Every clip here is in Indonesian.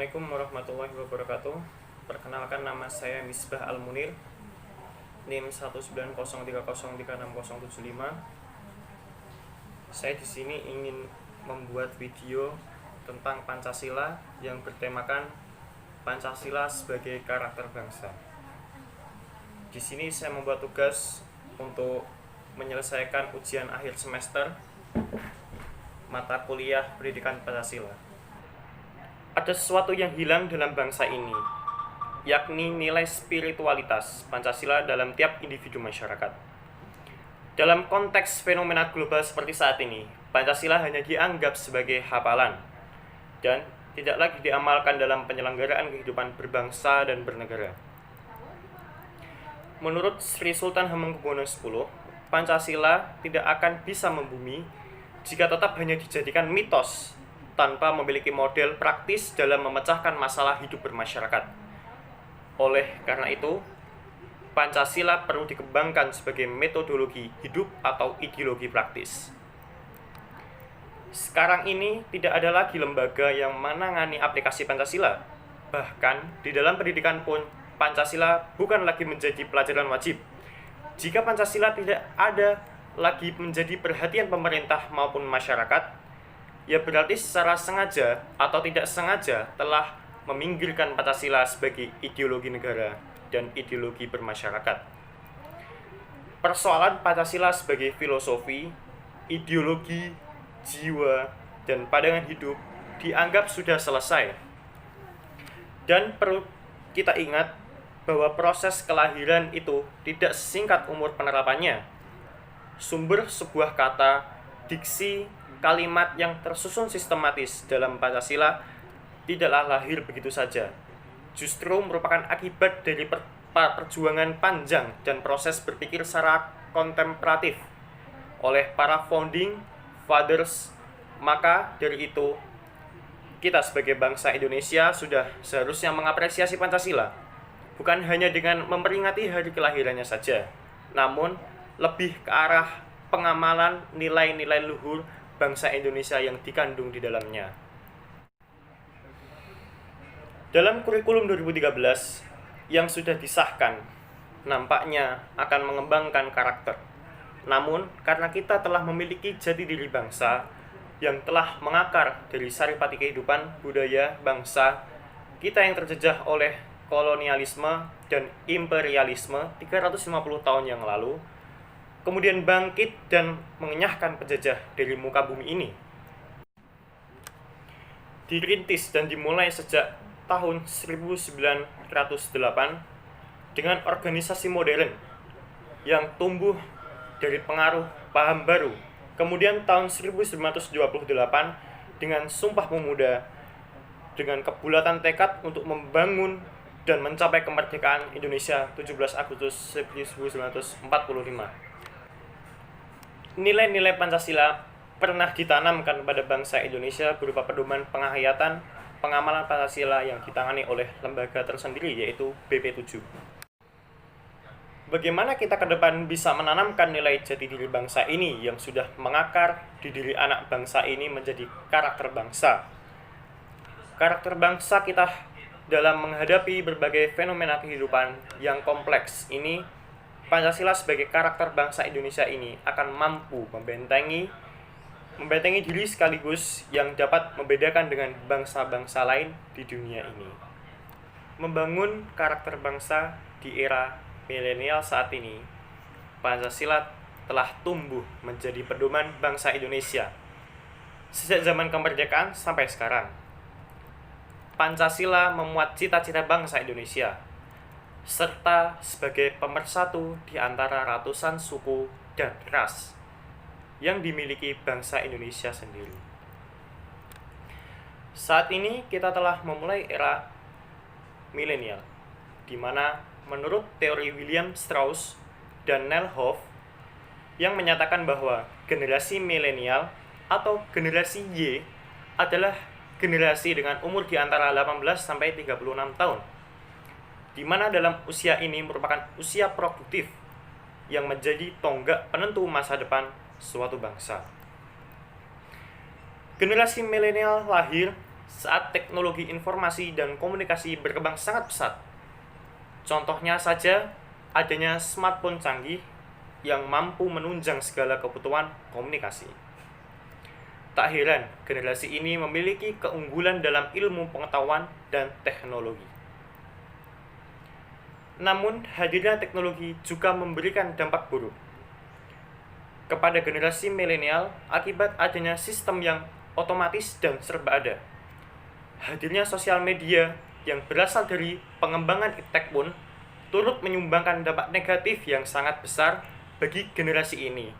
Assalamualaikum warahmatullahi wabarakatuh. Perkenalkan, nama saya Misbah Al-Munir, NIM 19030360075. Saya di sini ingin membuat video tentang Pancasila yang bertemakan Pancasila sebagai karakter bangsa. Di sini saya membuat tugas untuk menyelesaikan ujian akhir semester mata kuliah Pendidikan Pancasila. Ada sesuatu yang hilang dalam bangsa ini, yakni nilai spiritualitas Pancasila dalam tiap individu masyarakat. Dalam konteks fenomena global seperti saat ini, Pancasila hanya dianggap sebagai hafalan dan tidak lagi diamalkan dalam penyelenggaraan kehidupan berbangsa dan bernegara. Menurut Sri Sultan Hamengkubuwono X, Pancasila tidak akan bisa membumi jika tetap hanya dijadikan mitos tanpa memiliki model praktis dalam memecahkan masalah hidup bermasyarakat. Oleh karena itu, Pancasila perlu dikembangkan sebagai metodologi hidup atau ideologi praktis. Sekarang ini tidak ada lagi lembaga yang menangani aplikasi Pancasila. Bahkan di dalam pendidikan pun, Pancasila bukan lagi menjadi pelajaran wajib. Jika Pancasila tidak ada lagi menjadi perhatian pemerintah maupun masyarakat, ya berarti secara sengaja atau tidak sengaja telah meminggirkan Pancasila sebagai ideologi negara dan ideologi bermasyarakat. Persoalan Pancasila sebagai filosofi, ideologi, jiwa, dan pandangan hidup dianggap sudah selesai. Dan perlu kita ingat bahwa proses kelahiran itu tidak singkat umur penerapannya. Sumber sebuah kata, diksi, kalimat yang tersusun sistematis dalam Pancasila tidaklah lahir begitu saja. Justru merupakan akibat dari perjuangan panjang dan proses berpikir secara kontemplatif oleh para founding fathers. Maka dari itu, kita sebagai bangsa Indonesia sudah seharusnya mengapresiasi Pancasila, bukan hanya dengan memperingati hari kelahirannya saja, namun lebih ke arah pengamalan nilai-nilai luhur bangsa Indonesia yang dikandung di dalamnya. Dalam kurikulum 2013 yang sudah disahkan, nampaknya akan mengembangkan karakter. Namun, karena kita telah memiliki jati diri bangsa yang telah mengakar dari saripati kehidupan budaya bangsa, kita yang terjejah oleh kolonialisme dan imperialisme 350 tahun yang lalu, kemudian bangkit dan mengenyahkan penjajah dari muka bumi ini. Dirintis dan dimulai sejak tahun 1908 dengan organisasi modern yang tumbuh dari pengaruh paham baru. Kemudian tahun 1928 dengan Sumpah Pemuda, dengan kebulatan tekad untuk membangun dan mencapai kemerdekaan Indonesia 17 Agustus 1945. Nilai-nilai Pancasila pernah ditanamkan pada bangsa Indonesia berupa pedoman penghayatan pengamalan Pancasila yang ditangani oleh lembaga tersendiri, yaitu BP7. Bagaimana kita ke depan bisa menanamkan nilai jati diri bangsa ini yang sudah mengakar di diri anak bangsa ini menjadi karakter bangsa? Karakter bangsa kita dalam menghadapi berbagai fenomena kehidupan yang kompleks ini, Pancasila sebagai karakter bangsa Indonesia ini akan mampu membentengi diri sekaligus yang dapat membedakan dengan bangsa-bangsa lain di dunia ini. Membangun karakter bangsa di era milenial saat ini, Pancasila telah tumbuh menjadi pedoman bangsa Indonesia sejak zaman kemerdekaan sampai sekarang. Pancasila memuat cita-cita bangsa Indonesia serta sebagai pemersatu di antara ratusan suku dan ras yang dimiliki bangsa Indonesia sendiri. Saat ini kita telah memulai era milenial, di mana menurut teori William Strauss dan Neil Hoff yang menyatakan bahwa generasi milenial atau generasi Y adalah generasi dengan umur di antara 18 sampai 36 tahun, di mana dalam usia ini merupakan usia produktif yang menjadi tonggak penentu masa depan suatu bangsa. Generasi milenial lahir saat teknologi informasi dan komunikasi berkembang sangat pesat. Contohnya saja adanya smartphone canggih yang mampu menunjang segala kebutuhan komunikasi. Tak heran, generasi ini memiliki keunggulan dalam ilmu pengetahuan dan teknologi. Namun, hadirnya teknologi juga memberikan dampak buruk kepada generasi milenial akibat adanya sistem yang otomatis dan serba ada. Hadirnya sosial media yang berasal dari pengembangan iptek pun turut menyumbangkan dampak negatif yang sangat besar bagi generasi ini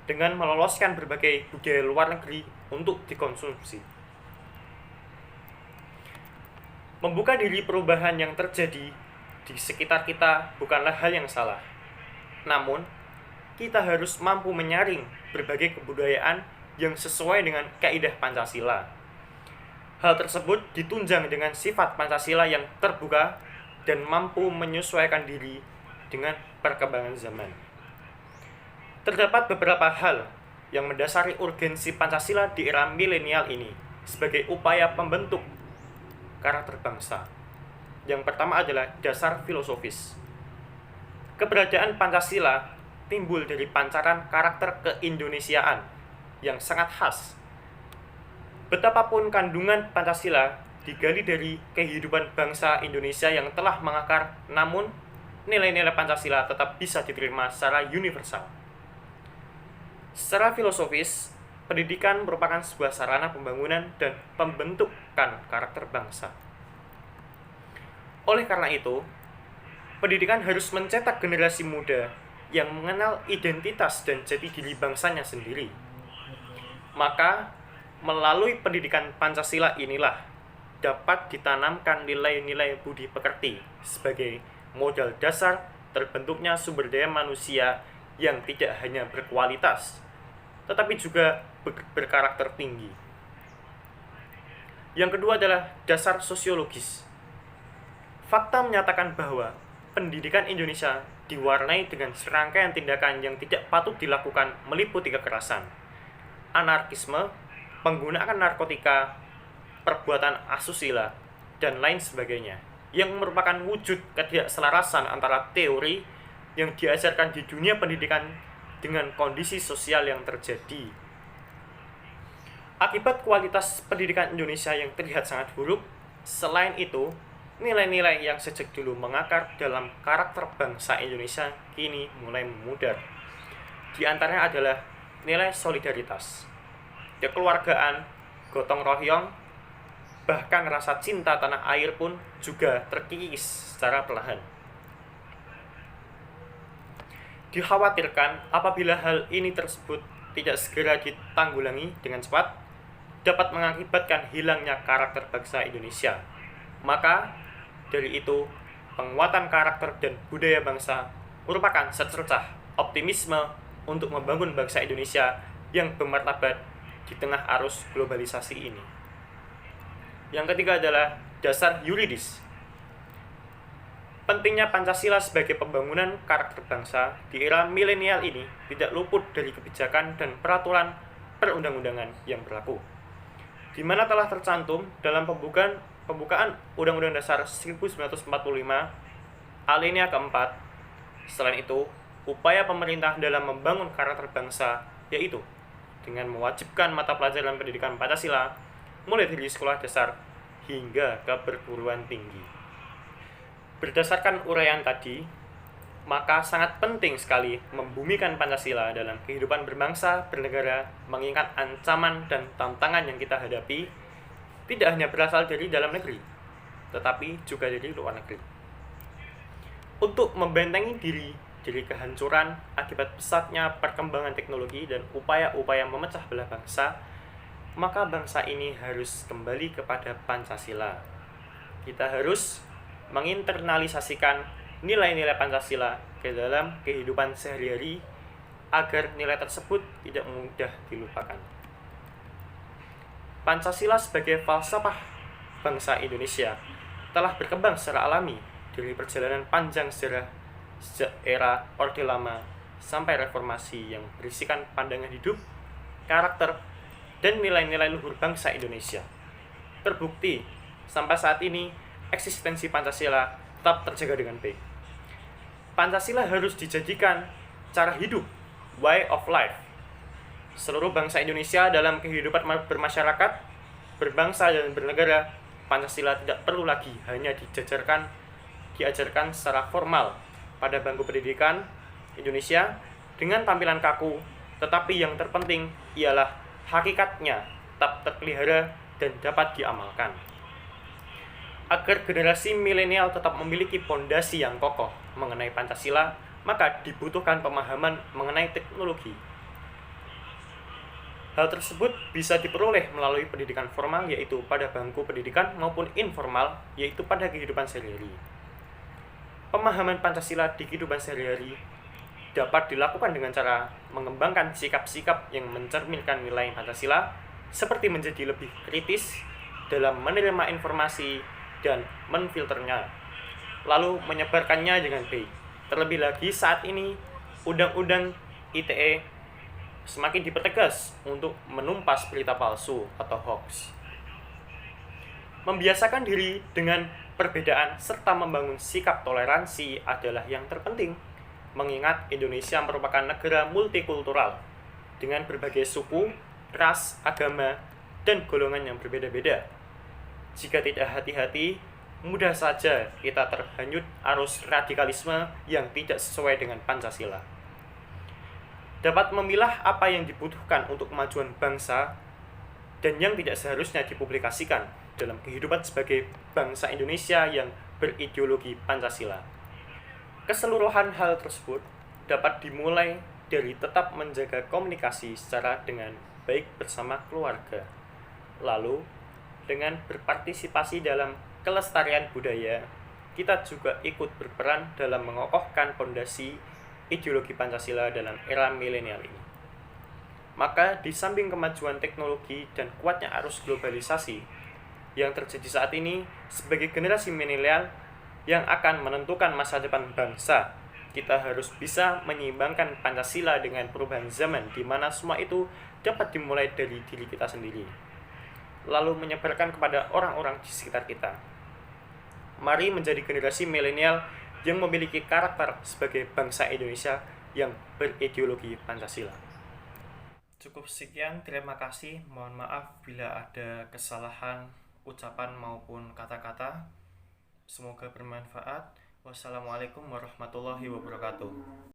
dengan meloloskan berbagai budaya luar negeri untuk dikonsumsi. Membuka diri perubahan yang terjadi di sekitar kita bukanlah hal yang salah. Namun, kita harus mampu menyaring berbagai kebudayaan yang sesuai dengan kaidah Pancasila. Hal tersebut ditunjang dengan sifat Pancasila yang terbuka dan mampu menyesuaikan diri dengan perkembangan zaman. Terdapat beberapa hal yang mendasari urgensi Pancasila di era milenial ini sebagai upaya pembentuk karakter bangsa. Yang pertama adalah dasar filosofis. Keberadaan Pancasila timbul dari pancaran karakter keindonesiaan yang sangat khas. Betapapun kandungan Pancasila digali dari kehidupan bangsa Indonesia yang telah mengakar, namun nilai-nilai Pancasila tetap bisa diterima secara universal. Secara filosofis, pendidikan merupakan sebuah sarana pembangunan dan pembentukan karakter bangsa. Oleh karena itu, pendidikan harus mencetak generasi muda yang mengenal identitas dan jati diri bangsanya sendiri. Maka, melalui pendidikan Pancasila inilah dapat ditanamkan nilai-nilai budi pekerti sebagai modal dasar terbentuknya sumber daya manusia yang tidak hanya berkualitas, tetapi juga berkarakter tinggi. Yang kedua adalah dasar sosiologis. Fakta menyatakan bahwa pendidikan Indonesia diwarnai dengan serangkaian tindakan yang tidak patut dilakukan meliputi kekerasan, anarkisme, penggunaan narkotika, perbuatan asusila, dan lain sebagainya, yang merupakan wujud ketidakselarasan antara teori yang diajarkan di dunia pendidikan dengan kondisi sosial yang terjadi. Akibat kualitas pendidikan Indonesia yang terlihat sangat buruk, selain itu, nilai-nilai yang sejak dulu mengakar dalam karakter bangsa Indonesia kini mulai memudar. Di antaranya adalah nilai solidaritas, kekeluargaan, gotong royong, bahkan rasa cinta tanah air pun juga terkikis secara perlahan. Dikhawatirkan apabila hal ini tersebut tidak segera ditanggulangi dengan cepat, dapat mengakibatkan hilangnya karakter bangsa Indonesia. Maka, dari itu, penguatan karakter dan budaya bangsa merupakan secercah optimisme untuk membangun bangsa Indonesia yang bermartabat di tengah arus globalisasi ini. Yang ketiga adalah dasar yuridis. Pentingnya Pancasila sebagai pembangunan karakter bangsa di era milenial ini tidak luput dari kebijakan dan peraturan perundang-undangan yang berlaku, di mana telah tercantum dalam pembukaan Undang-Undang Dasar 1945 alinea keempat. Selain itu, upaya pemerintah dalam membangun karakter bangsa yaitu dengan mewajibkan mata pelajaran pendidikan Pancasila mulai dari sekolah dasar hingga ke perguruan tinggi. Berdasarkan uraian tadi, maka sangat penting sekali membumikan Pancasila dalam kehidupan berbangsa, bernegara, mengingat ancaman dan tantangan yang kita hadapi tidak hanya berasal dari dalam negeri, tetapi juga dari luar negeri. Untuk membentengi diri dari kehancuran akibat pesatnya perkembangan teknologi dan upaya-upaya memecah belah bangsa, maka bangsa ini harus kembali kepada Pancasila. Kita harus menginternalisasikan nilai-nilai Pancasila ke dalam kehidupan sehari-hari agar nilai tersebut tidak mudah dilupakan. Pancasila sebagai falsafah bangsa Indonesia telah berkembang secara alami dari perjalanan panjang sejarah sejak era Orde Lama sampai reformasi yang berisikan pandangan hidup, karakter, dan nilai-nilai luhur bangsa Indonesia. terbukti sampai saat ini eksistensi Pancasila tetap terjaga dengan baik. Pancasila harus dijadikan cara hidup, way of life. Seluruh bangsa Indonesia dalam kehidupan bermasyarakat, berbangsa dan bernegara, Pancasila tidak perlu lagi hanya diajarkan secara formal pada bangku pendidikan Indonesia dengan tampilan kaku, tetapi yang terpenting ialah hakikatnya tetap terpelihara dan dapat diamalkan. Agar generasi milenial tetap memiliki pondasi yang kokoh mengenai Pancasila, maka dibutuhkan pemahaman mengenai teknologi. Hal tersebut bisa diperoleh melalui pendidikan formal, yaitu pada bangku pendidikan, maupun informal, yaitu pada kehidupan sehari-hari. Pemahaman Pancasila di kehidupan sehari-hari dapat dilakukan dengan cara mengembangkan sikap-sikap yang mencerminkan nilai Pancasila, seperti menjadi lebih kritis dalam menerima informasi dan menfilternya, lalu menyebarkannya dengan baik. Terlebih lagi saat ini, Undang-Undang ITE semakin dipertegas untuk menumpas berita palsu atau hoax. Membiasakan diri dengan perbedaan serta membangun sikap toleransi adalah yang terpenting, mengingat Indonesia merupakan negara multikultural dengan berbagai suku, ras, agama, dan golongan yang berbeda-beda. Jika tidak hati-hati, mudah saja kita terhanyut arus radikalisme yang tidak sesuai dengan Pancasila. Dapat memilah apa yang dibutuhkan untuk kemajuan bangsa dan yang tidak seharusnya dipublikasikan dalam kehidupan sebagai bangsa Indonesia yang berideologi Pancasila. Keseluruhan hal tersebut dapat dimulai dari tetap menjaga komunikasi secara dengan baik bersama keluarga, lalu dengan berpartisipasi dalam kelestarian budaya, kita juga ikut berperan dalam mengokohkan pondasi ideologi Pancasila dalam era milenial ini. Maka di samping kemajuan teknologi dan kuatnya arus globalisasi yang terjadi saat ini, sebagai generasi milenial yang akan menentukan masa depan bangsa, kita harus bisa menyeimbangkan Pancasila dengan perubahan zaman, di mana semua itu dapat dimulai dari diri kita sendiri, lalu menyebarkan kepada orang-orang di sekitar kita. Mari menjadi generasi milenial yang memiliki karakter sebagai bangsa Indonesia yang berideologi Pancasila. Cukup sekian, terima kasih. Mohon maaf bila ada kesalahan ucapan maupun kata-kata. Semoga bermanfaat. Wassalamualaikum warahmatullahi wabarakatuh.